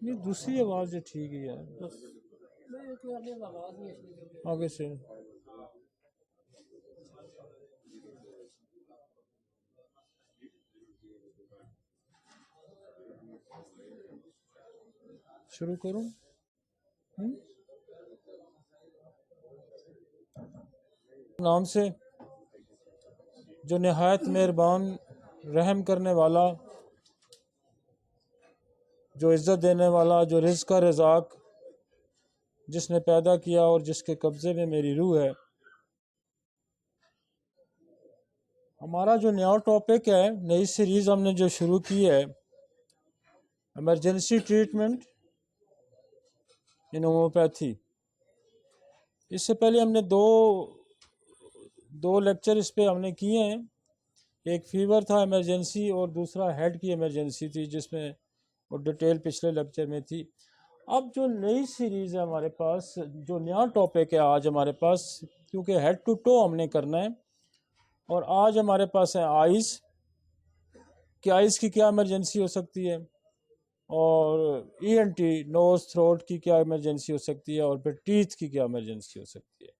یہ دوسری آواز ہے، ٹھیک ہے یار، آگے سے شروع کروں۔ نام سے جو نہایت مہربان، رحم کرنے والا، جو عزت دینے والا، جو رزق کا رزاق، جس نے پیدا کیا اور جس کے قبضے میں میری روح ہے۔ ہمارا جو نیا ٹاپک ہے، نئی سیریز ہم نے جو شروع کی ہے، ایمرجنسی ٹریٹمنٹ ان ہومیوپیتھی۔ اس سے پہلے ہم نے دو لیکچر اس پہ ہم نے کیے ہیں۔ ایک فیور تھا ایمرجنسی، اور دوسرا ہیڈ کی ایمرجنسی تھی، جس میں اور ڈیٹیل پچھلے لیکچر میں تھی۔ اب جو نئی سیریز ہے ہمارے پاس، جو نیا ٹاپک ہے آج ہمارے پاس، کیونکہ ہیڈ ٹو ٹو ہم نے کرنا ہے، اور آج ہمارے پاس ہے آئز، کہ آئز کی کیا ایمرجنسی ہو سکتی ہے، اور ای این ٹی، نوز تھروٹ کی کیا ایمرجنسی ہو سکتی ہے، اور پھر ٹیتھ کی کیا ایمرجنسی ہو سکتی ہے۔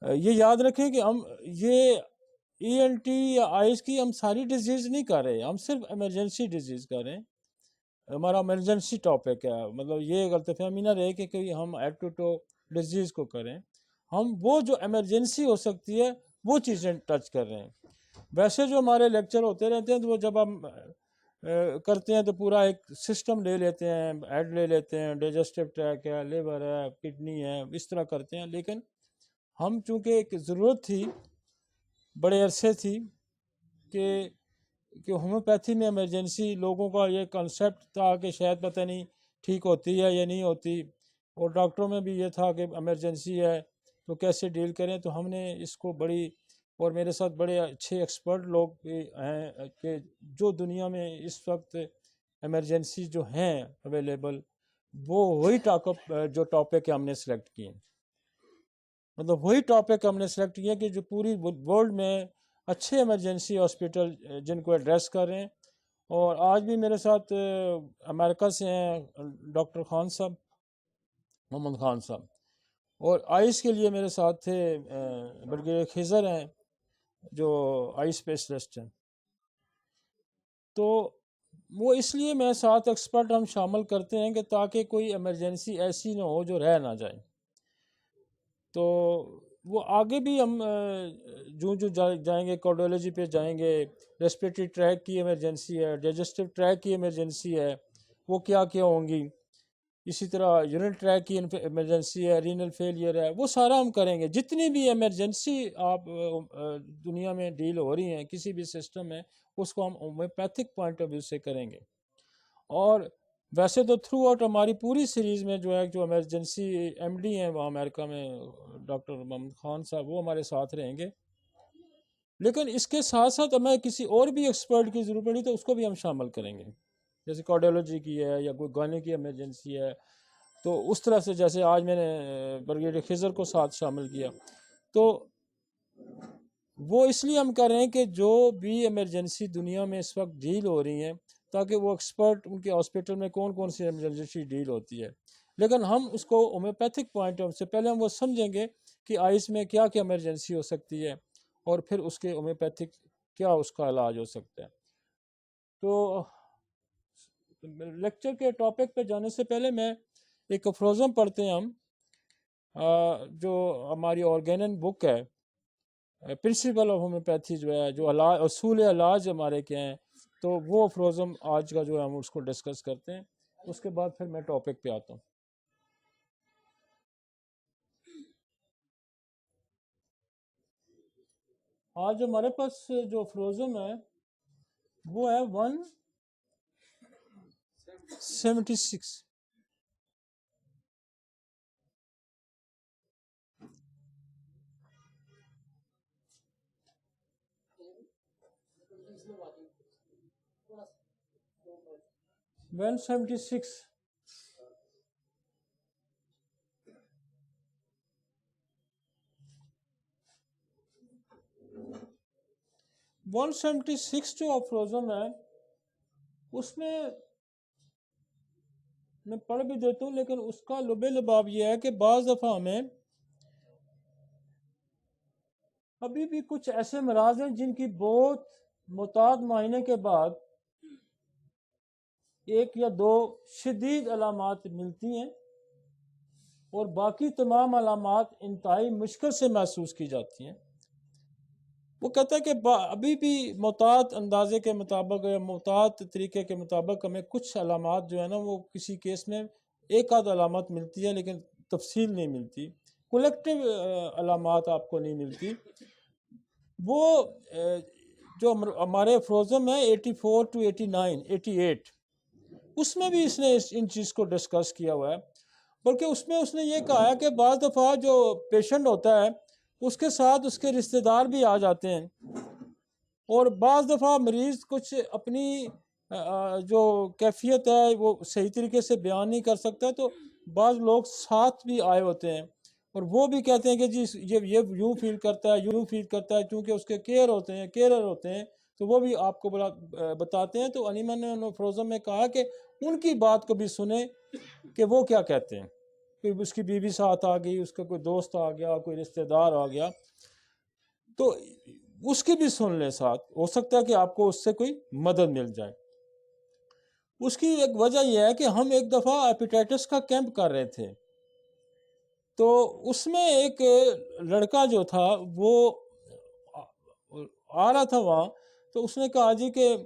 یہ یاد رکھیں کہ ہم یہ ای این ٹی یا آئز کی ہم ساری ڈیزیز نہیں کر رہے، ہم صرف ایمرجنسی ڈیزیز کر رہے ہیں۔ ہمارا ایمرجنسی ٹاپک ہے، مطلب یہ غلط فہمی نہ رہے کہ ہم ایڈ ٹو ٹو ڈیزیز کو کریں، ہم وہ جو ایمرجنسی ہو سکتی ہے وہ چیزیں ٹچ کر رہے ہیں۔ ویسے جو ہمارے لیکچر ہوتے رہتے ہیں، تو وہ جب ہم کرتے ہیں تو پورا ایک سسٹم لے لیتے ہیں، ہیڈ لے لیتے ہیں، ڈائجسٹو ٹریک ہے، لیور ہے، کڈنی ہے، اس طرح کرتے ہیں۔ لیکن ہم چونکہ ایک ضرورت تھی، بڑے عرصے تھی، کہ ہومیوپیتھی میں ایمرجنسی، لوگوں کا یہ کنسیپٹ تھا کہ شاید پتہ نہیں ٹھیک ہوتی ہے یا نہیں ہوتی، اور ڈاکٹروں میں بھی یہ تھا کہ ایمرجنسی ہے تو کیسے ڈیل کریں۔ تو ہم نے اس کو بڑی، اور میرے ساتھ بڑے اچھے ایکسپرٹ لوگ بھی ہیں کہ جو دنیا میں اس وقت ایمرجنسی جو ہیں اویلیبل، وہی جو ٹاپک ہم نے سلیکٹ کیے، مطلب وہی ٹاپک ہم نے سلیکٹ کیا کہ جو پوری ورلڈ میں اچھے ایمرجنسی ہاسپٹل جن کو ایڈریس کر رہے ہیں۔ اور آج بھی میرے ساتھ امریکہ سے ہیں ڈاکٹر خان صاحب، محمد خان صاحب، اور آئس کے لیے میرے ساتھ تھے بریگیڈیئر خضر ہیں، جو آئی اسپیشلسٹ ہیں۔ تو وہ اس لیے میں ساتھ ایکسپرٹ ہم شامل کرتے ہیں کہ تاکہ کوئی ایمرجنسی ایسی نہ ہو جو رہ نہ جائے۔ تو وہ آگے بھی ہم جو جائیں گے، کارڈیولوجی پہ جائیں گے، ریسپریٹری ٹریک کی ایمرجنسی ہے، ڈائجسٹو ٹریک کی ایمرجنسی ہے، وہ کیا کیا ہوں گی، اسی طرح یورین ٹریک کی ایمرجنسی ہے، رینل فیلئر ہے، وہ سارا ہم کریں گے۔ جتنی بھی ایمرجنسی آپ دنیا میں ڈیل ہو رہی ہیں کسی بھی سسٹم میں، اس کو ہم ہومیوپیتھک پوائنٹ آف ویو سے کریں گے۔ اور ویسے تو تھرو آؤٹ ہماری پوری سیریز میں جو ہے، جو ایمرجنسی ایم ڈی ہیں وہاں امریکہ میں، ڈاکٹر محمد خان صاحب، وہ ہمارے ساتھ رہیں گے۔ لیکن اس کے ساتھ ساتھ ہمیں کسی اور بھی ایکسپرٹ کی ضرورت پڑی تو اس کو بھی ہم شامل کریں گے، جیسے کارڈیولوجی کی ہے یا کوئی گانے کی ایمرجنسی ہے، تو اس طرح سے جیسے آج میں نے بریگیڈیئر خضر کو ساتھ شامل کیا۔ تو وہ اس لیے ہم کر رہے ہیں کہ جو بھی ایمرجنسی دنیا میں اس وقت ڈیل ہو رہی ہیں، تاکہ وہ ایکسپرٹ ان کے ہاسپٹل میں کون کون سی ایمرجنسی ڈیل ہوتی ہے، لیکن ہم اس کو ہومیوپیتھک پوائنٹ آف سے پہلے ہم وہ سمجھیں گے کہ آئس میں کیا کیا ایمرجنسی ہو سکتی ہے، اور پھر اس کے ہومیوپیتھک کیا اس کا علاج ہو سکتا ہے۔ تو لیکچر کے ٹاپک پہ جانے سے پہلے میں ایک افروزم پڑھتے ہیں ہم، جو ہماری آرگینن بک ہے، پرنسپل آف ہومیوپیتھی جو ہے، جو اصول علاج ہمارے کیا ہیں، تو وہ افروزم آج کا جو ہے ہم اس کو ڈسکس کرتے ہیں۔ اس کے بعد پھر میں ٹاپک پہ آتا ہوں۔ آج ہمارے پاس جو افروزم ہے وہ ہے 176۔ 176 176 جو افروزم ہے، اس میں میں پڑھ بھی دیتا ہوں، لیکن اس کا لب لباب یہ ہے کہ بعض دفعہ ہمیں ابھی بھی کچھ ایسے امراض ہیں جن کی بہت متعدد معائنے کے بعد ایک یا دو شدید علامات ملتی ہیں اور باقی تمام علامات انتہائی مشکل سے محسوس کی جاتی ہیں۔ وہ کہتا ہے کہ ابھی بھی محتاط اندازے کے مطابق یا محتاط طریقے کے مطابق ہمیں کچھ علامات جو ہے نا وہ کسی کیس میں ایک آدھ علامت ملتی ہے لیکن تفصیل نہیں ملتی، کولیکٹیو علامات آپ کو نہیں ملتی۔ وہ جو ہمارے فروزم ہے 84 to 89 88 اس میں بھی اس نے ان چیز کو ڈسکس کیا ہوا ہے، بلکہ اس میں اس نے یہ کہا ہے کہ بعض دفعہ جو پیشنٹ ہوتا ہے اس کے ساتھ اس کے رشتہ دار بھی آ جاتے ہیں، اور بعض دفعہ مریض کچھ اپنی جو کیفیت ہے وہ صحیح طریقے سے بیان نہیں کر سکتا، تو بعض لوگ ساتھ بھی آئے ہوتے ہیں اور وہ بھی کہتے ہیں کہ جی یہ یوں فیل کرتا ہے، یوں فیل کرتا ہے، چونکہ اس کے کیئرر ہوتے ہیں تو وہ بھی آپ کو بتاتے ہیں۔ تو انیمن نے فروزم میں کہا کہ ان کی بات کو بھی سنیں کہ وہ کیا کہتے ہیں، کوئی اس کی بیوی ساتھ آ گئی، اس کا کوئی دوست آ گیا، کوئی رشتہ دار آ گیا، تو اس کی بھی سن لیں ساتھ، ہو سکتا ہے کہ آپ کو اس سے کوئی مدد مل جائے۔ اس کی ایک وجہ یہ ہے کہ ہم ایک دفعہ ہیپیٹائٹس کا کیمپ کر رہے تھے، تو اس میں ایک لڑکا جو تھا وہ آ رہا تھا وہاں، تو اس نے کہا جی کہ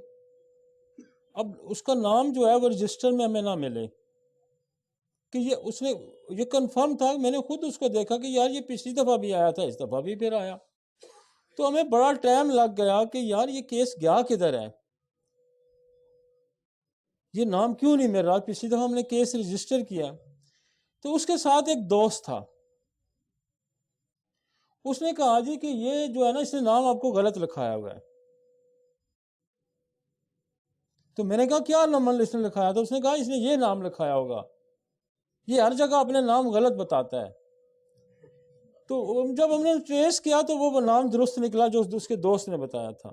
اب اس کا نام جو ہے وہ رجسٹر میں ہمیں نہ ملے، کہ یہ کنفرم تھا، میں نے خود اس کو دیکھا کہ یار یہ پچھلی دفعہ بھی آیا تھا، اس دفعہ بھی پھر آیا، تو ہمیں بڑا ٹائم لگ گیا کہ یار یہ کیس گیا کدھر ہے، یہ نام کیوں نہیں مل رہا، پچھلی دفعہ ہم نے کیس رجسٹر کیا۔ تو اس کے ساتھ ایک دوست تھا، اس نے کہا جی کہ یہ جو ہے نا اس نے نام آپ کو غلط لکھایا ہوا ہے۔ تو میں نے کہا کیا نام اس نے لکھایا تھا؟ اس نے کہا اس نے یہ نام لکھایا ہوگا، یہ ہر جگہ اپنے نام غلط بتاتا ہے۔ تو جب ہم نے ٹریس کیا تو وہ نام درست نکلا جو اس کے دوست نے بتایا تھا۔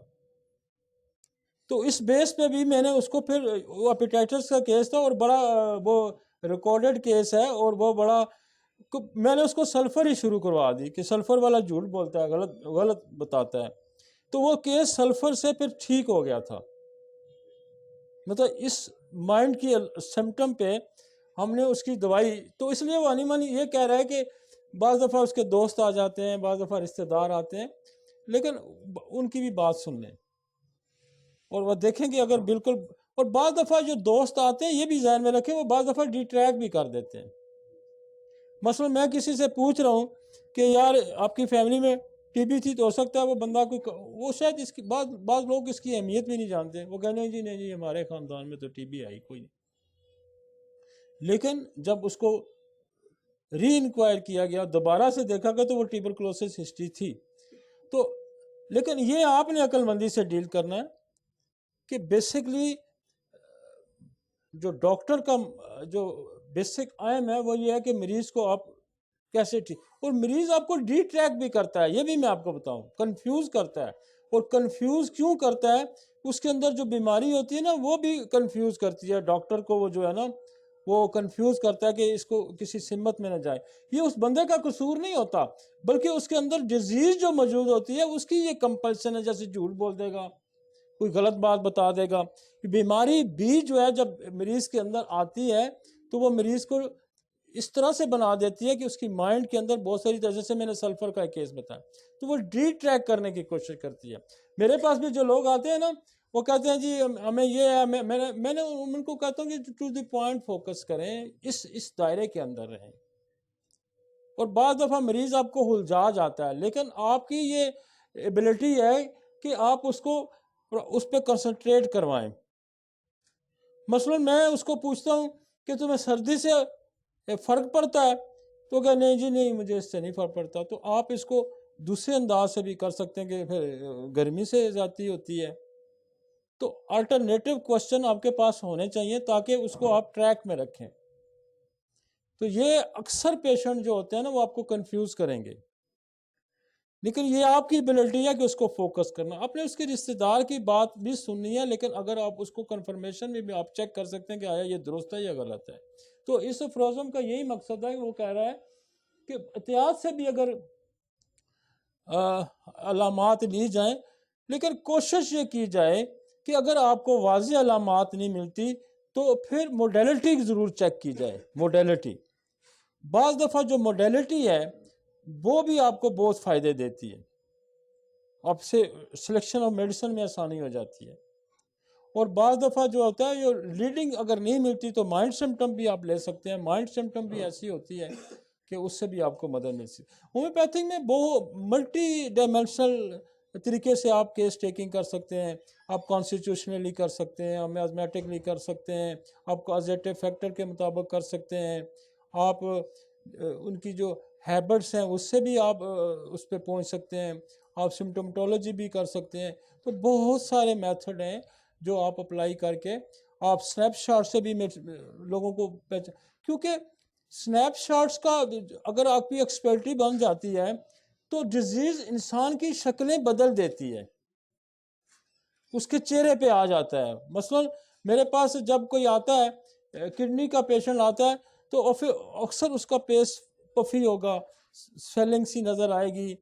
تو اس بیس پہ بھی میں نے اس کو پھر وہ ہیپیٹائٹس کا کیس تھا اور بڑا وہ ریکارڈڈ کیس ہے، اور وہ بڑا میں نے اس کو سلفر ہی شروع کروا دی کہ سلفر والا جھوٹ بولتا ہے، غلط بتاتا ہے، تو وہ کیس سلفر سے پھر ٹھیک ہو گیا تھا۔ مطلب اس مائنڈ کی سمٹم پہ ہم نے اس کی دوائی، تو اس لیے وہ انیمن یہ کہہ رہا ہے کہ بعض دفعہ اس کے دوست آ جاتے ہیں، بعض دفعہ رشتہ دار آتے ہیں، لیکن ان کی بھی بات سن لیں اور وہ دیکھیں کہ اگر بالکل، اور بعض دفعہ جو دوست آتے ہیں یہ بھی ذہن میں رکھیں وہ بعض دفعہ ڈی ٹریک بھی کر دیتے ہیں۔ مثلا میں کسی سے پوچھ رہا ہوں کہ یار آپ کی فیملی میں ٹی بی تھی، تو ہو سکتا ہے وہ بندہ وہ شاید اس کی بعض لوگ اس کی اہمیت بھی نہیں جانتے، وہ کہنے ہیں جی نہیں جی ہمارے خاندان میں تو ٹی بی آئی کوئی نہیں، لیکن جب اس کو ری انکوائر کیا گیا، دوبارہ سے دیکھا گیا تو وہ ٹیوبرکلوسس ہسٹری تھی۔ تو لیکن یہ آپ نے عقل مندی سے ڈیل کرنا ہے کہ بیسکلی جو ڈاکٹر کا جو بیسک ایم ہے وہ یہ ہے کہ مریض کو آپ کیسے ٹھیک، اور مریض آپ کو ڈی ٹریک بھی کرتا ہے، یہ بھی میں آپ کو بتاؤں، کنفیوز کرتا ہے، اور کنفیوز کیوں کرتا ہے؟ اس کے اندر جو بیماری ہوتی ہے نا وہ بھی کنفیوز کرتی ہے ڈاکٹر کو، وہ جو ہے نا وہ کنفیوز کرتا ہے کہ اس کو کسی سمت میں نہ جائے۔ یہ اس بندے کا قصور نہیں ہوتا، بلکہ اس کے اندر ڈیزیز جو موجود ہوتی ہے اس کی یہ کمپلشن ہے، جیسے جھوٹ بول دے گا، کوئی غلط بات بتا دے گا۔ بیماری بھی جو ہے جب مریض کے اندر آتی ہے تو وہ مریض کو اس طرح سے بنا دیتی ہے کہ اس کی مائنڈ کے اندر بہت ساری، جیسے میں نے سلفر کا ایک کیس بتایا، تو وہ ڈی ٹریک کرنے کی کوشش کرتی ہے۔ میرے پاس بھی جو لوگ آتے ہیں نا وہ کہتے ہیں جی ہمیں یہ ہے، میں نے ان کو کہتا ہوں کہ ٹو دی پوائنٹ فوکس کریں، اس دائرے کے اندر رہیں، اور بعض دفعہ مریض آپ کو الجھا جاتا ہے، لیکن آپ کی یہ ایبلٹی ہے کہ آپ اس پہ کنسنٹریٹ کروائیں۔ مثلا میں اس کو پوچھتا ہوں کہ تمہیں سردی سے فرق پڑتا ہے، تو کہ نہیں جی نہیں مجھے اس سے نہیں فرق پڑتا، تو آپ اس کو دوسرے انداز سے بھی کر سکتے ہیں کہ پھر گرمی سے زیادتی ہوتی ہے، تو الٹرنیٹو کوشچن آپ کے پاس ہونے چاہیے تاکہ اس کو آپ ٹریک میں رکھیں۔ تو یہ اکثر پیشنٹ جو ہوتے ہیں نا وہ آپ کو کنفیوز کریں گے۔ لیکن یہ آپ کی ایبلٹی ہے کہ اس کو فوکس کرنا. آپ نے اس کے رشتہ دار کی بات بھی سننی ہے، لیکن اگر آپ اس کو کنفرمیشن میں بھی آپ چیک کر سکتے ہیں کہ آیا یہ درست ہے یا غلط ہے. تو اس افروزم کا یہی مقصد ہے کہ وہ کہہ رہا ہے کہ احتیاط سے بھی اگر علامات لی جائیں، لیکن کوشش یہ کی جائے کہ اگر آپ کو واضح علامات نہیں ملتی تو پھر موڈیلٹی ضرور چیک کی جائے. موڈیلٹی بعض دفعہ جو موڈیلٹی ہے وہ بھی آپ کو بہت فائدے دیتی ہے، آپ سے سلیکشن آف میڈیسن میں آسانی ہو جاتی ہے. اور بعض دفعہ جو ہوتا ہے یہ ریڈنگ اگر نہیں ملتی تو مائنڈ سمٹم بھی آپ لے سکتے ہیں. مائنڈ سمٹم بھی ایسی ہوتی ہے کہ اس سے بھی آپ کو مدد مل سکتی ہے. ہومیوپیتھک میں بہت ملٹی ڈائمینشنل طریقے سے آپ کیس ٹیکنگ کر سکتے ہیں. آپ کانسٹیٹیوشنلی کر سکتے ہیں، آپ میازمیٹکلی کر سکتے ہیں، آپ کازیٹیو فیکٹر کے مطابق کر سکتے ہیں، آپ ان کی جو ہیبٹس ہیں اس سے بھی آپ اس پہ پہنچ سکتے ہیں، آپ سمٹومٹولوجی بھی کر سکتے ہیں. تو بہت سارے میتھڈ ہیں جو آپ اپلائی کر کے آپ سنیپ شاٹ سے بھی لوگوں کو کیونکہ سنیپ شاٹس کا اگر آپ کی ایکسپرٹی بن جاتی ہے تو ڈیزیز انسان کی شکلیں بدل دیتی ہے، اس کے چہرے پہ آ جاتا ہے. مثلا میرے پاس جب کوئی آتا ہے کڈنی کا پیشنٹ آتا ہے تو اکثر اس کا فیس پفی ہوگا، سویلنگ سی نظر آئے گی،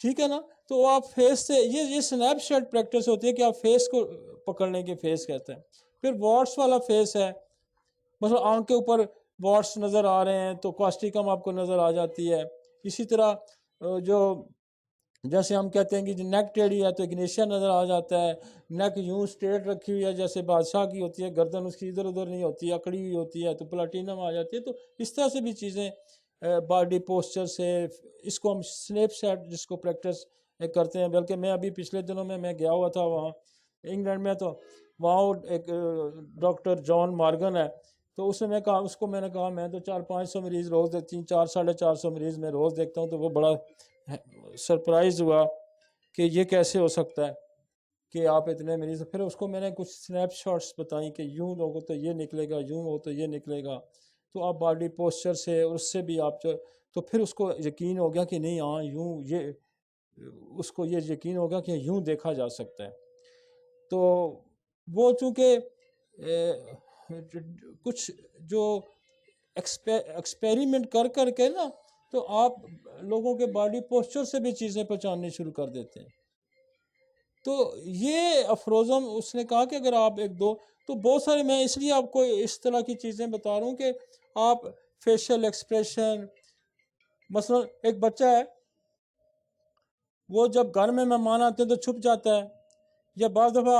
ٹھیک ہے نا. تو آپ فیس سے یہ سنیپ شاٹ پریکٹس ہوتی ہے کہ آپ فیس کو پکڑنے کے فیس کہتے ہیں. پھر واٹس والا فیس ہے، مثلا آنکھ کے اوپر واٹس نظر آ رہے ہیں تو کاسٹیکم آپ کو نظر آ جاتی ہے. اسی طرح جو جیسے ہم کہتے ہیں کہ نیک ٹیڑھی ہے تو اگنیشیا نظر آ جاتا ہے. نیک یوں اسٹریٹ رکھی ہوئی ہے جیسے بادشاہ کی ہوتی ہے، گردن اس کی ادھر ادھر نہیں ہوتی، اکڑی ہوئی ہوتی ہے تو پلاٹینم آ جاتی ہے. تو اس طرح سے بھی چیزیں باڈی پوسچر سے، اس کو ہم سنیپ شاٹ جس کو پریکٹس کرتے ہیں. بلکہ میں ابھی پچھلے دنوں میں گیا ہوا تھا وہاں انگلینڈ میں، تو وہاں ایک ڈاکٹر جان مارگن ہے، تو اس نے کہا، اس کو میں نے کہا میں تو 400-500 مریض روز دیکھتی ہوں، 400-450 مریض میں روز دیکھتا ہوں. تو وہ بڑا سرپرائز ہوا کہ یہ کیسے ہو سکتا ہے کہ آپ اتنے مریض. پھر اس کو میں نے کچھ سنیپ شاٹس بتائیں کہ یوں لوگوں تو یہ نکلے گا، یوں ہو تو یہ نکلے گا. تو آپ باڈی پوسچر سے اس سے بھی آپ تو پھر اس کو یقین ہو گیا کہ نہیں ہاں یوں، یہ اس کو یہ یقین ہوگا کہ یوں دیکھا جا سکتا ہے. تو وہ چونکہ کچھ جو ایکسپیریمنٹ کر کے نا تو آپ لوگوں کے باڈی پوسچر سے بھی چیزیں پہچاننی شروع کر دیتے ہیں. تو یہ افروزم اس نے کہا کہ اگر آپ ایک دو تو بہت سارے، میں اس لیے آپ کو اس طرح کی چیزیں بتا رہا ہوں کہ آپ فیشل ایکسپریشن، مثلا ایک بچہ ہے وہ جب گھر میں مہمان آتے ہیں تو چھپ جاتا ہے، یا بعض دفعہ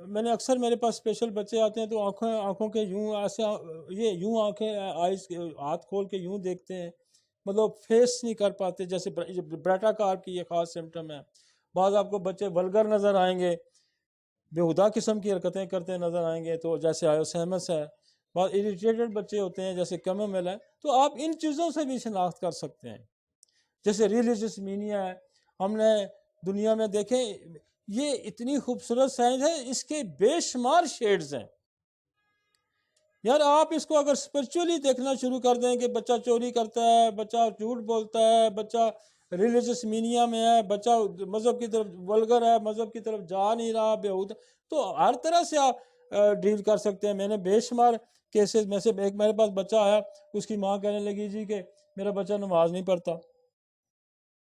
میں نے اکثر میرے پاس اسپیشل بچے آتے ہیں تو آنکھوں کے یوں ایسے یہ یوں آنکھیں آئیز ہاتھ کھول کے یوں دیکھتے ہیں، مطلب فیس نہیں کر پاتے. جیسے بریٹا کار کی یہ خاص سمٹم ہے. بعض آپ کو بچے ولگر نظر آئیں گے، بےہودہ قسم کی حرکتیں کرتے نظر آئیں گے، تو جیسے آیوسیمس ہے. بعض اریٹیٹڈ بچے ہوتے ہیں جیسے کیمومیل ہے. تو آپ ان چیزوں سے بھی شناخت کر سکتے ہیں. جیسے ریلیجس مینیا ہے، ہم نے دنیا میں دیکھیں یہ اتنی خوبصورت سائنس ہے، اس کے بے شمار شیڈز ہیں. یار آپ اس کو اگر اسپرچولی دیکھنا شروع کر دیں کہ بچہ چوری کرتا ہے، بچہ جھوٹ بولتا ہے، بچہ ریلیجس مینیا میں ہے، بچہ مذہب کی طرف ولگر ہے، مذہب کی طرف جا نہیں رہا، بےہودہ، تو ہر طرح سے آپ ڈیل کر سکتے ہیں. میں نے بے شمار کیسز میں سے ایک میرے پاس بچہ آیا، اس کی ماں کہنے لگی جی کہ میرا بچہ نماز نہیں پڑھتا.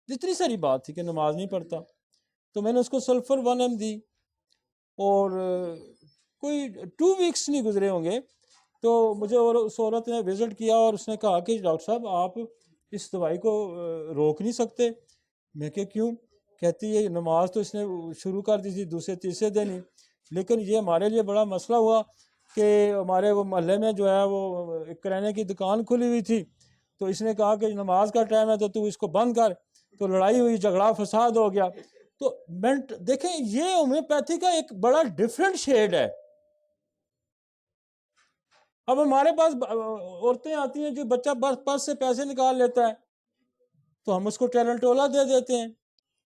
اتنی ساری بات تھی کہ نماز نہیں پڑھتا. تو میں نے اس کو سلفر 1 دی، اور کوئی 2 ویکس نہیں گزرے ہوں گے تو مجھے اور اس عورت نے وزٹ کیا، اور اس نے کہا کہ ڈاکٹر صاحب آپ اس دوائی کو روک نہیں سکتے. میں کہ کیوں؟ کہتی ہے نماز تو اس نے شروع کر دی تھی دوسرے تیسرے دن ہی، لیکن یہ ہمارے لیے بڑا مسئلہ ہوا کہ ہمارے وہ محلے میں جو ہے وہ ایک کرانے کی دکان کھلی ہوئی تھی، تو اس نے کہا کہ نماز کا ٹائم ہے تو اس کو بند کر. تو لڑائی ہوئی، جھگڑا فساد ہو گیا. تو دیکھیں یہ ہومیوپیتھی کا ایک بڑا ڈیفرنٹ شیڈ ہے. اب ہمارے پاس عورتیں آتی ہیں جو بچہ پرس سے پیسے نکال لیتا ہے تو ہم اس کو ٹیلنٹولا دے دیتے ہیں،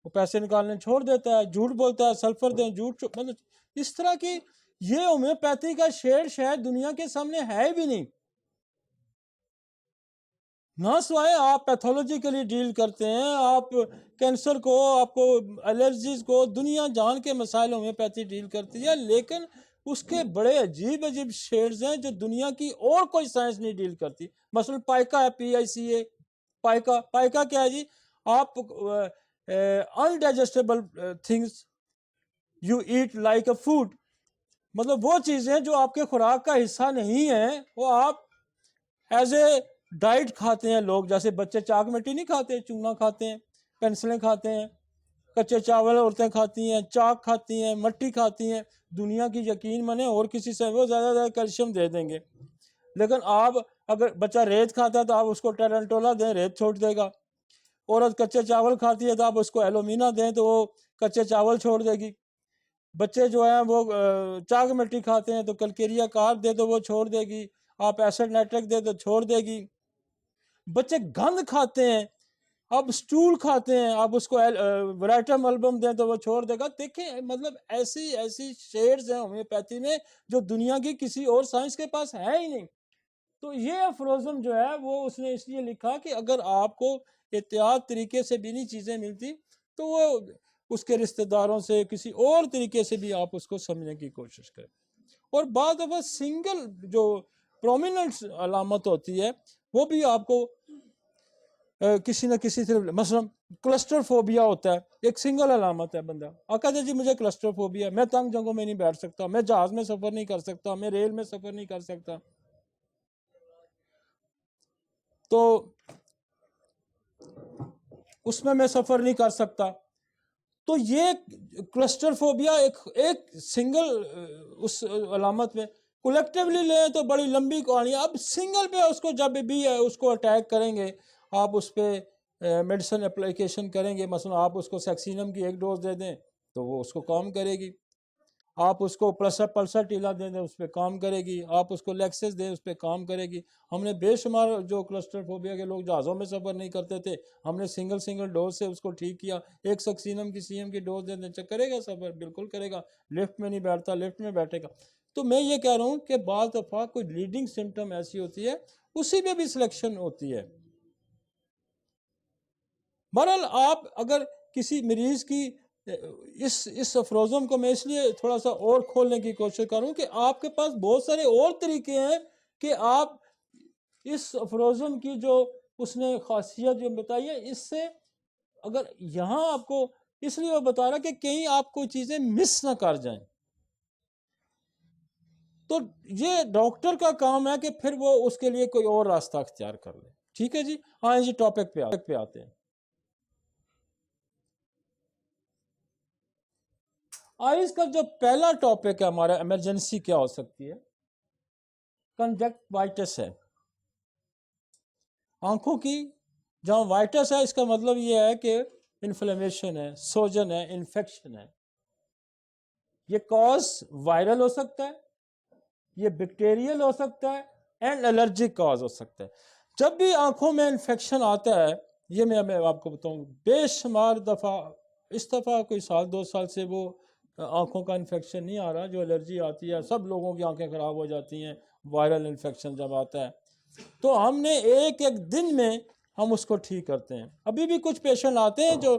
وہ پیسے نکالنے چھوڑ دیتا ہے، جھوٹ بولتا ہے، سلفر دیں، جھوٹ، مطلب اس طرح کی یہ ہومیوپیتھی کا شیڈ شاید دنیا کے سامنے ہے بھی نہیں. نہ سوائے آپ پیتھولوجیکلی ڈیل کرتے ہیں، آپ کینسر کو، آپ کو الرجیز کو، دنیا جان کے مسائل ہومیوپیتھی ڈیل کرتی ہے، لیکن اس کے بڑے عجیب عجیب شیڈز ہیں جو دنیا کی اور کوئی سائنس نہیں ڈیل کرتی. مثلا پائکا ہے، PICA. پائکا کیا ہے جی؟ آپ indigestible things you eat like a food, مطلب وہ چیزیں جو آپ کے خوراک کا حصہ نہیں ہیں وہ آپ ایز اے ڈائٹ کھاتے ہیں. لوگ جیسے بچے چاک مٹی نہیں کھاتے، چونا کھاتے ہیں، پینسلیں کھاتے ہیں، کچے چاول عورتیں کھاتی ہیں، چاک کھاتی ہیں، مٹی کھاتی ہیں. دنیا کی یقین مانے اور کسی سے وہ زیادہ زیادہ کیلشیم دے دیں گے، لیکن آپ اگر بچہ ریت کھاتا ہے تو آپ اس کو ٹیرنٹولا دیں، ریت چھوڑ دے گا. عورت کچے چاول کھاتی ہے تو آپ اس کو ایلومینا دیں تو وہ کچے چاول چھوڑ دے گی. بچے جو ہیں وہ چاک مٹی کھاتے ہیں تو کلکیریا کارب دے تو وہ چھوڑ دے گی، آپ ایسڈ نائٹرک دے تو چھوڑ دے گی. بچے گند کھاتے ہیں، اب سٹول کھاتے ہیں، آپ اس کو ویرائٹم البم دیں تو وہ چھوڑ دے گا. دیکھیں مطلب ایسی شیڈز ہیں ہومیوپیتھی میں جو دنیا کی کسی اور سائنس کے پاس ہے ہی نہیں. تو یہ افروزم جو ہے وہ اس نے اس لیے لکھا کہ اگر آپ کو احتیاط طریقے سے بھی نہیں چیزیں ملتی تو وہ اس کے رشتہ داروں سے کسی اور طریقے سے بھی آپ اس کو سمجھنے کی کوشش کریں. اور بعض دفعہ سنگل جو پرومیننٹ علامت ہوتی ہے وہ بھی آپ کو کسی نہ کسی سے، مثلا کلسٹر فوبیا ہوتا ہے، ایک سنگل علامت ہے. بندہ کہتے جی مجھے کلسٹر فوبیا، میں تنگ جگہوں میں نہیں بیٹھ سکتا، میں جہاز میں سفر نہیں کر سکتا، میں ریل میں سفر نہیں کر سکتا، تو اس میں سفر نہیں کر سکتا. تو یہ کلسٹر فوبیا ایک سنگل اس علامت میں، کولیکٹیولی لیں تو بڑی لمبی کہانی ہے. اب سنگل پہ اس کو جب بھی اس کو اٹیک کریں گے، آپ اس پہ میڈیسن اپلیکیشن کریں گے. مثلا آپ اس کو سیکسینم کی ایک ڈوز دے دیں تو وہ اس کو کام کرے گی، آپ اس کو پلسر ٹیلا دیں دیں اس پہ کام کرے گی، آپ اس کو لیکسس دیں اس پہ کام کرے گی. ہم نے بے شمار جو کلسٹر فوبیا کے لوگ جہازوں میں سفر نہیں کرتے تھے، ہم نے سنگل ڈوز سے اس کو ٹھیک کیا. ایک سکسینم کی CM کی ڈوز دیں دیں کرے گا سفر، بالکل کرے گا. لفٹ میں نہیں بیٹھتا، لفٹ میں بیٹھے گا. تو میں یہ کہہ رہا ہوں کہ بعض دفعہ کوئی لیڈنگ سمٹم ایسی ہوتی ہے، اسی پہ بھی سلیکشن ہوتی ہے. بہرحال آپ اگر کسی مریض کی اس افروزم کو میں اس لیے تھوڑا سا اور کھولنے کی کوشش کروں کہ آپ کے پاس بہت سارے اور طریقے ہیں کہ آپ اس افروزم کی جو اس نے خاصیت جو بتائی ہے، اس سے اگر یہاں آپ کو اس لیے وہ بتا رہا کہ کہیں آپ کوئی چیزیں مس نہ کر جائیں. تو یہ ڈاکٹر کا کام ہے کہ پھر وہ اس کے لیے کوئی اور راستہ اختیار کر لے. ٹھیک ہے جی، ہاں جی، ٹاپک پہ آتے ہیں. آئز کا جو پہلا ٹاپک ہے ہمارا، ایمرجنسی کیا ہو سکتی ہے؟ کنجکٹوائٹس ہے، آنکھوں کی جہاں وائٹس ہے، اس کا مطلب یہ ہے کہ انفلیمیشن ہے، سوجن ہے، انفیکشن ہے. یہ کاز وائرل ہو سکتا ہے، یہ بیکٹیریل ہو سکتا ہے، اینڈ الرجک کاز ہو سکتا ہے. جب بھی آنکھوں میں انفیکشن آتا ہے، یہ میں آپ کو بتاؤں بے شمار دفعہ، اس دفعہ کوئی سال 2 سال سے وہ آنکھوں کا انفیکشن نہیں آ رہا، جو الرجی آتی ہے سب لوگوں کی آنکھیں خراب ہو جاتی ہیں وائرل انفیکشن جب آتا ہے. تو ہم نے ایک دن میں ہم اس کو ٹھیک کرتے ہیں. ابھی بھی کچھ پیشنٹ آتے ہیں جو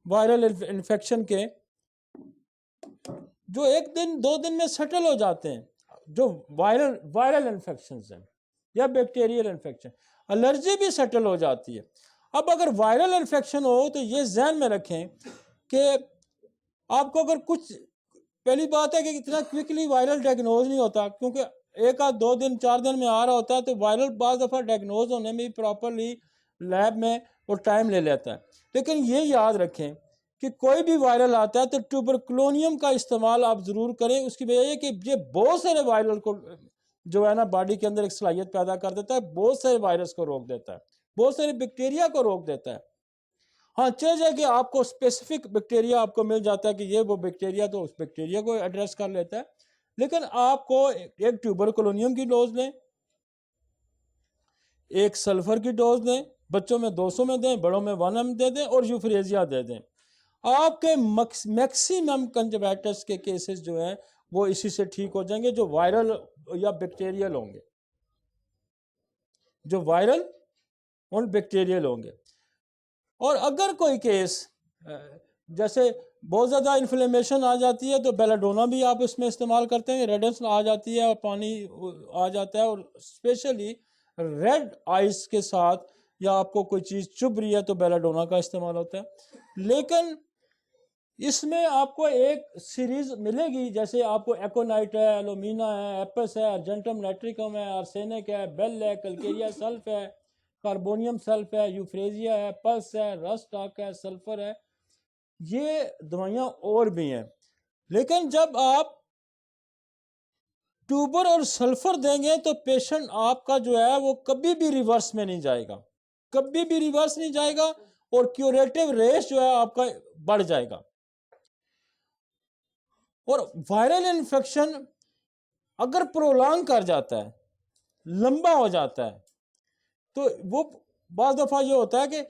وائرل انفیکشن کے جو 1 دن 2 دن میں سیٹل ہو جاتے ہیں، جو وائرل انفیکشنز ہیں یا بیکٹیریل انفیکشن. الرجی بھی سیٹل ہو جاتی ہے. اب اگر وائرل انفیکشن ہو تو یہ ذہن میں رکھیں کہ آپ کو اگر کچھ، پہلی بات ہے کہ اتنا کوئکلی وائرل ڈائگنوز نہیں ہوتا، کیونکہ 1 آدھ 2 دن 4 دن میں آ رہا ہوتا ہے تو وائرل بعض دفعہ ڈائگنوز ہونے میں پراپرلی لیب میں وہ ٹائم لے لیتا ہے. لیکن یہ یاد رکھیں کہ کوئی بھی وائرل آتا ہے تو ٹیوبرکلونیم کا استعمال آپ ضرور کریں. اس کی وجہ یہ کہ یہ بہت سارے وائرل کو جو ہے نا باڈی کے اندر ایک صلاحیت پیدا کر دیتا ہے، بہت سارے وائرس کو روک دیتا ہے، بہت سارے بیکٹیریا کو روک دیتا ہے. ہاں چل جائے کہ آپ کو اسپیسیفک بیکٹیریا آپ کو مل جاتا ہے کہ یہ وہ بیکٹیریا، تو اس بیکٹیریا کو ایڈریس کر لیتا ہے. لیکن آپ کو ایک ٹیوبرکلونیم کی ڈوز لیں، ایک سلفر کی ڈوز دیں، بچوں میں 200 میں دیں، بڑوں میں 1 ml دے دیں، اور یوفریزیا دے دیں. آپ کے میکسیمم کنجکٹیوائٹس کے کیسز جو ہیں وہ اسی سے ٹھیک ہو جائیں گے جو وائرل یا بیکٹیریل ہوں گے. جو وائرل اور بیکٹیریل ہوں گے. اور اگر کوئی کیس جیسے بہت زیادہ انفلیمیشن آ جاتی ہے تو بیلاڈونا بھی آپ اس میں استعمال کرتے ہیں. ریڈنس آ جاتی ہے اور پانی آ جاتا ہے، اور اسپیشلی ریڈ آئس کے ساتھ یا آپ کو کوئی چیز چبھ رہی ہے تو بیلاڈونا کا استعمال ہوتا ہے. لیکن اس میں آپ کو ایک سیریز ملے گی، جیسے آپ کو ایکونائٹ ہے، ایلومینا ہے، ایپس ہے، ارجنٹم نیٹریکم ہے، آرسینک ہے، بیل ہے، کلکیریا سلف ہے، کاربونیم سلف ہے، یوفریزیا ہے، پلس ہے، رسٹ آک ہے، سلفر ہے. یہ دوائیاں اور بھی ہیں. لیکن جب آپ ٹیوبر اور سلفر دیں گے تو پیشنٹ آپ کا جو ہے وہ کبھی بھی ریورس میں نہیں جائے گا، کبھی بھی ریورس نہیں جائے گا، اور کیوریٹو ریٹ جو ہے آپ کا بڑھ جائے گا. اور وائرل انفیکشن اگر پرولانگ کر جاتا ہے، لمبا ہو جاتا ہے، تو وہ بعض دفعہ یہ ہوتا ہے کہ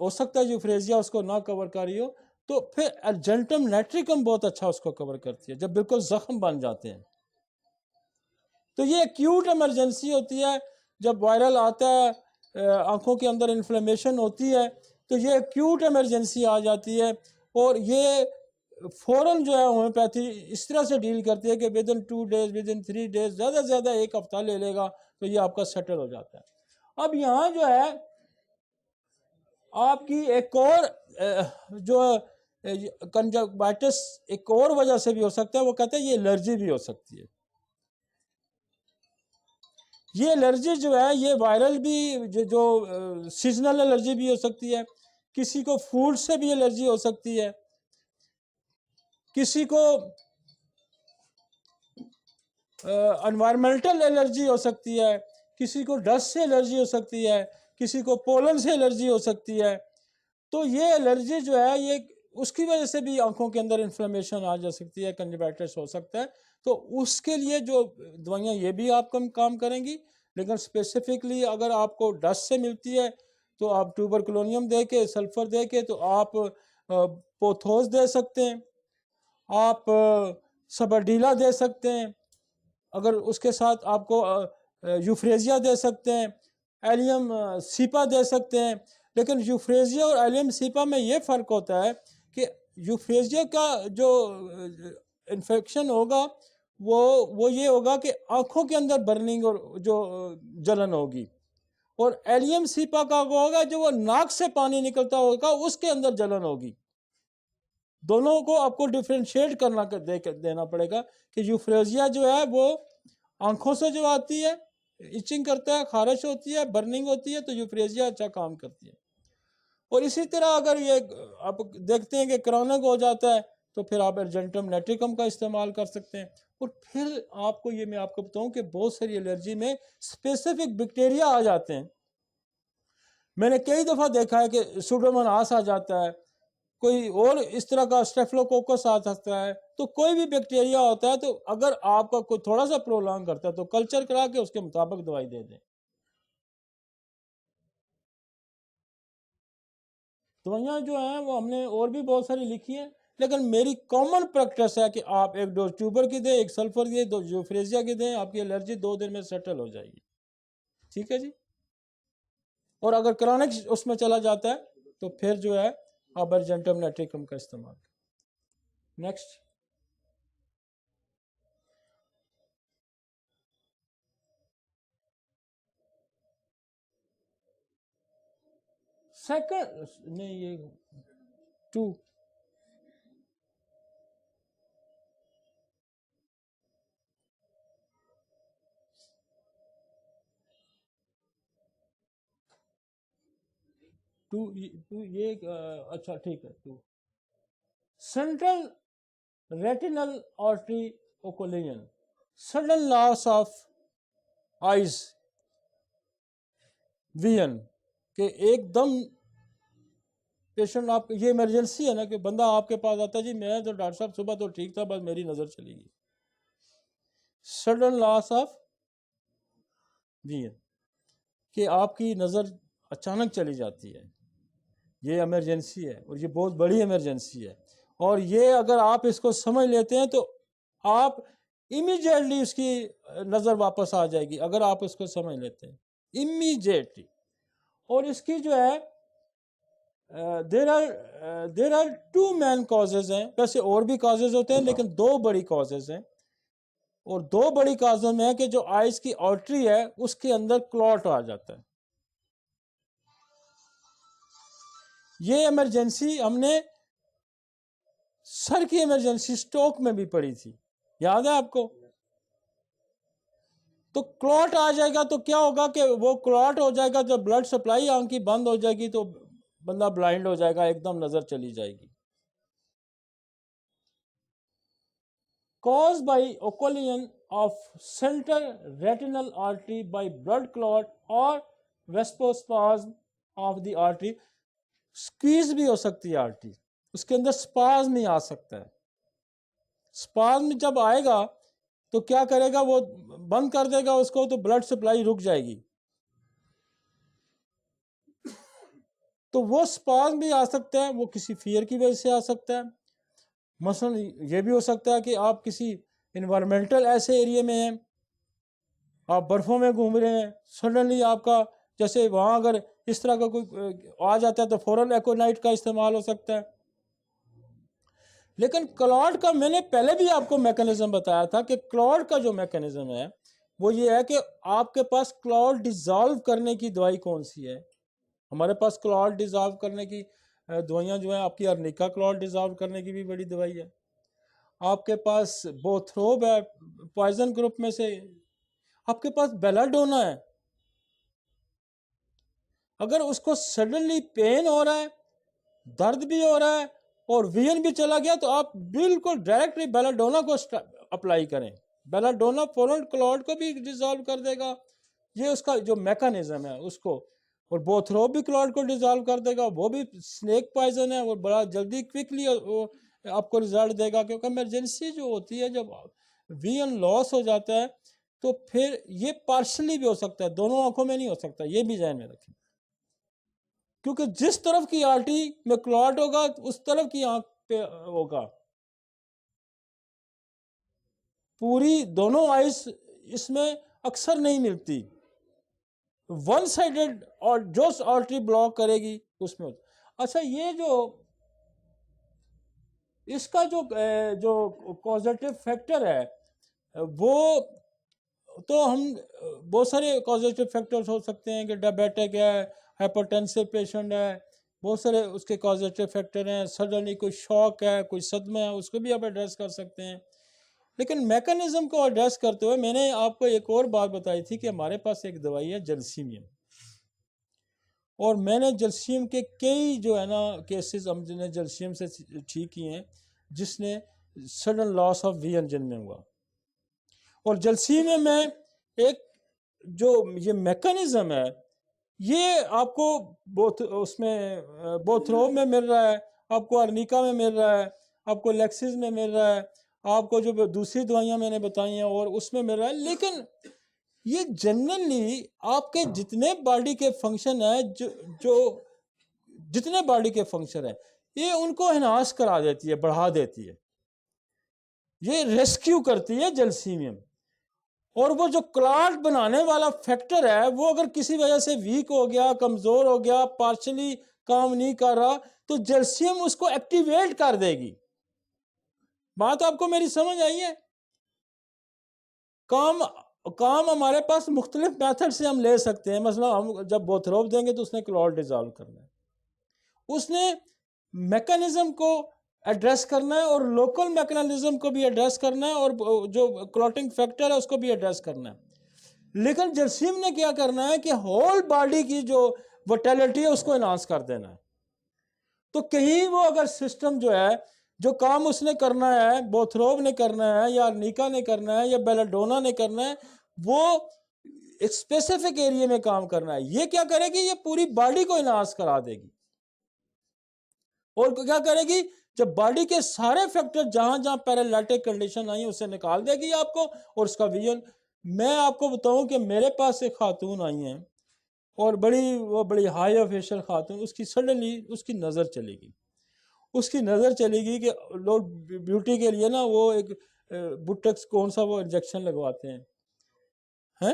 ہو سکتا ہے یوفریزیا اس کو نہ کور کر رہی ہو، تو پھر ارجنٹم نیٹریکم بہت اچھا اس کو کور کرتی ہے جب بالکل زخم بن جاتے ہیں. تو یہ ایکیوٹ ایمرجنسی ہوتی ہے جب وائرل آتا ہے، آنکھوں کے اندر انفلیمیشن ہوتی ہے تو یہ ایکیوٹ ایمرجنسی آ جاتی ہے. اور یہ فوراً جو ہے ہومیوپیتھی اس طرح سے ڈیل کرتی ہے کہ ودن 2 days ودن 3 days، زیادہ سے زیادہ ایک ہفتہ لے لے گا تو یہ آپ کا سیٹل ہو جاتا ہے. اب یہاں جو ہے آپ کی ایک اور جو کنجکٹائٹس ایک اور وجہ سے بھی ہو سکتا ہے، وہ کہتے ہیں یہ الرجی بھی ہو سکتی ہے. یہ الرجی جو ہے یہ وائرل بھی، جو سیزنل الرجی بھی ہو سکتی ہے، کسی کو فوڈ سے بھی الرجی ہو سکتی ہے، کسی کو انوائرمنٹل الرجی ہو سکتی ہے، کسی کو ڈسٹ سے الرجی ہو سکتی ہے، کسی کو پولن سے الرجی ہو سکتی ہے. تو یہ الرجی جو ہے یہ اس کی وجہ سے بھی آنکھوں کے اندر انفلیمیشن آ جا سکتی ہے، کنجکٹائٹس ہو سکتا ہے. تو اس کے لیے جو دوائیاں یہ بھی آپ کام کریں گی. لیکن اسپیسیفکلی اگر آپ کو ڈسٹ سے ملتی ہے تو آپ ٹیوبرکلونیم دے کے، سلفر دے کے، تو آپ پوتھوس دے سکتے ہیں، آپ سبرڈیلا دے سکتے ہیں، اگر اس کے ساتھ آپ کو یوفریزیا دے سکتے ہیں، ایلیم سیپا دے سکتے ہیں. لیکن یوفریزیا اور ایلیم سیپا میں یہ فرق ہوتا ہے کہ یوفریزیا کا جو انفیکشن ہوگا وہ یہ ہوگا کہ آنکھوں کے اندر برننگ اور جو جلن ہوگی، اور ایلیم سیپا کا وہ ہوگا جو وہ ناک سے پانی نکلتا ہوگا اس کے اندر جلن ہوگی. دونوں کو آپ کو ڈیفرینشیٹ کرنا دینا پڑے گا کہ یوفریزیا جو ہے وہ آنکھوں سے جو آتی ہے، ایچنگ کرتا ہے، خارش ہوتی ہے، برننگ ہوتی ہے، تو یوفریزیا اچھا کام کرتی ہے. اور اسی طرح اگر یہ آپ دیکھتے ہیں کہ کرونک ہو جاتا ہے تو پھر آپ ارجنٹم نیٹریکم کا استعمال کر سکتے ہیں. اور پھر آپ کو یہ میں آپ کو بتاؤں کہ بہت ساری الرجی میں اسپیسیفک بیکٹیریا آ جاتے ہیں. میں نے کئی دفعہ دیکھا ہے کہ سوڈوموناس آ جاتا ہے، کوئی اور اس طرح کا اسٹیفلوکوکس آ سکتا ہے. تو کوئی بھی بیکٹیریا ہوتا ہے تو اگر آپ کا کوئی تھوڑا سا پرولانگ کرتا ہے تو کلچر کرا کے اس کے مطابق دوائی دے دیں. دوائیاں جو ہیں وہ ہم نے اور بھی بہت ساری لکھی ہیں، لیکن میری کامن پریکٹس ہے کہ آپ ایک ڈوز ٹیوبر کی دیں، ایک سلفر کی دیں، 2 یوفریزیا کی دیں، آپ کی الرجی 2 دن میں سیٹل ہو جائے گی. ٹھیک ہے جی. اور اگر کرونک اس میں چلا جاتا ہے تو پھر جو ہے آپ ارجنٹم نیٹریکم کا استعمال کریں. نیکسٹ. سیکنڈ نہیں، یہ 2 یہ اچھا ٹھیک ہے. 2 central retinal artery occlusion, sudden loss of eyes vision, کہ ایک دم پیشنٹ آپ، یہ ایمرجنسی ہے نا کہ بندہ آپ کے پاس آتا ہے، جی میں تو ڈاکٹر صاحب صبح تو ٹھیک تھا بس میری نظر چلی گئی. سڈن لاس آف ویژن کہ آپ کی نظر اچانک چلی جاتی ہے، یہ ایمرجنسی ہے اور یہ بہت بڑی ایمرجنسی ہے. اور یہ اگر آپ اس کو سمجھ لیتے ہیں تو آپ امیڈیٹلی اس کی نظر واپس آ جائے گی اگر آپ اس کو سمجھ لیتے ہیں. immediately. اور اس کی جو ہے there are two main causes ہیں، ویسے اور بھی کازز ہوتے ہیں لیکن دو بڑی کازز ہیں، اور دو بڑی کازز میں ہے کہ جو آئز کی آرٹری ہے اس کے اندر کلوٹ آ جاتا ہے. یہ ایمرجنسی ہم نے سر کی ایمرجنسی سٹوک میں بھی پڑی تھی، یاد ہے آپ کو؟ تو کلوٹ آ جائے گا تو کیا ہوگا کہ وہ کلوٹ ہو جائے گا، جب بلڈ سپلائی آنکھ کی بند ہو جائے گی تو بندہ بلائنڈ ہو جائے گا، ایک دم نظر چلی جائے گی. Caused by occlusion of central retinal artery by blood clot or vasospasm of the artery. Squeeze بھی ہو سکتی ہے آرٹری، اس کے اندر سپازم ہی آ سکتا ہے. سپازم جب آئے گا تو کیا کرے گا، وہ بند کر دے گا اس کو، تو بلڈ سپلائی رک جائے گی. تو وہ سپازم بھی آ سکتا ہے، وہ کسی فیئر کی وجہ سے آ سکتا ہے. مثلا یہ بھی ہو سکتا ہے کہ آپ کسی انوائرمنٹل ایسے ایریے میں ہیں، آپ برفوں میں گھوم رہے ہیں، سڈنلی آپ کا جیسے وہاں اگر اس طرح کا کوئی آ جاتا ہے تو فوراً ایکونائٹ کا استعمال ہو سکتا ہے. لیکن کلاٹ کا میں نے پہلے بھی آپ کو میکانزم بتایا تھا کہ کلاٹ کا جو میکانزم ہے وہ یہ ہے کہ آپ کے پاس کلاٹ ڈیزالو کرنے کی دوائی کون سی ہے. ہمارے پاس کلاٹ ڈیزالو کرنے کی دوائیاں جو ہیں، آپ کی ارنیکا کلاٹ ڈیزالو کرنے کی بھی بڑی دوائی ہے. آپ کے پاس بوتھروب ہے پوائزن گروپ میں سے. آپ کے پاس بیلاڈونا ہے، اگر اس کو سڈنلی پین ہو رہا ہے، درد بھی ہو رہا ہے اور وین بھی چلا گیا تو آپ بالکل ڈائریکٹلی بیلاڈونا کو اپلائی کریں. بیلاڈونا فورن کلاٹ کو بھی ڈیزالو کر دے گا. یہ اس کا جو میکانزم ہے اس کو. اور بوتھروب بھی کلاٹ کو ڈیزالو کر دے گا، وہ بھی سنیک پوائزن ہے، وہ بڑا جلدی کوئکلی آپ کو رزلٹ دے گا. کیونکہ ایمرجنسی جو ہوتی ہے، جب وین لاس ہو جاتا ہے تو پھر یہ پارشلی بھی ہو سکتا ہے، دونوں آنکھوں میں نہیں ہو سکتا. یہ بھی ذہن میں رکھیں، کیونکہ جس طرف کی آرٹری میں کلاٹ ہوگا اس طرف کی آنکھ پہ ہوگا. پوری دونوں آئیز اس میں اکثر نہیں ملتی، ون سائیڈڈ، اور جو آرٹری بلاک کرے گی اس میں ہوتا. اچھا، یہ جو اس کا جو کازیٹیو فیکٹر ہے وہ تو ہم بہت سارے کازیٹیو فیکٹرز ہو سکتے ہیں کہ ڈائبیٹک ہے، ہائپرٹینسو پیشنٹ ہے، بہت سارے اس کے کازیٹیو فیکٹر ہیں. سڈنلی کوئی شوق ہے، کوئی صدمہ ہے، اس کو بھی آپ ایڈریس کر سکتے ہیں. لیکن میکانزم کو ایڈریس کرتے ہوئے میں نے آپ کو ایک اور بات بتائی تھی کہ ہمارے پاس ایک دوائی ہے جلسیمیم، اور میں نے جلسیم کے کئی جو ہے نا کیسز ہم نے جلسیم سے ٹھیک کیے ہیں جس نے سڈن لاس آف ویژن جن میں ہوا. اور جلسیمیم میں ایک جو یہ میکانزم ہے یہ آپ کو اس میں بوتھروب میں مل رہا ہے، آپ کو ارنیکا میں مل رہا ہے، آپ کو لیکسز میں مل رہا ہے، آپ کو جو دوسری دوائیاں میں نے بتائی ہیں اور اس میں مل رہا ہے. لیکن یہ جنرلی آپ کے جتنے باڈی کے فنکشن ہیں، جو جتنے باڈی کے فنکشن ہیں، یہ ان کو انہانس کرا دیتی ہے، بڑھا دیتی ہے، یہ ریسکیو کرتی ہے جلسیمیم. اور وہ جو کلاٹ بنانے والا فیکٹر ہے وہ اگر کسی وجہ سے ویک ہو گیا، کمزور ہو گیا، پارشلی کام نہیں کر رہا تو جلسیم اس کو ایکٹیویٹ کر دے گی. بات آپ کو میری سمجھ آئی ہے؟ کام ہمارے پاس مختلف میتھڈ سے ہم لے سکتے ہیں. مثلا ہم جب بوتھروب دیں گے تو اس نے کلاٹ ڈیزالو کرنا ہے، اس نے میکانزم کو ایڈریس کرنا ہے اور لوکل میکانزم کو بھی ایڈریس کرنا ہے اور جو کلوٹنگ فیکٹر ہے اس کو بھی ایڈریس کرنا ہے. لیکن جلسیم نے کیا کرنا ہے کہ ہول باڈی کی جو وٹیلٹی ہے اس کو انہانس کر دینا ہے. تو کہیں وہ اگر سسٹم جو ہے، جو کام اس نے کرنا ہے، بوتھروب نے کرنا ہے یا نیکا نے کرنا ہے یا بیلاڈونا نے کرنا ہے، وہ ایک اسپیسیفک ایریے میں کام کرنا ہے. یہ کیا کرے گی؟ یہ پوری باڈی کو انہانس کرا دے گی. اور کیا کرے گی؟ جب باڈی کے سارے فیکٹر جہاں جہاں پیرالیٹک کنڈیشن آئی اسے نکال دے گی آپ کو، اور اس کا ویژن. میں آپ کو بتاؤں کہ میرے پاس ایک خاتون آئی ہیں اور بڑی ہائی آفیشل خاتون، اس کی سڈنلی اس کی نظر چلے گی کہ لوگ بیوٹی کے لیے نا وہ ایک بوٹکس کون سا وہ انجیکشن لگواتے ہیں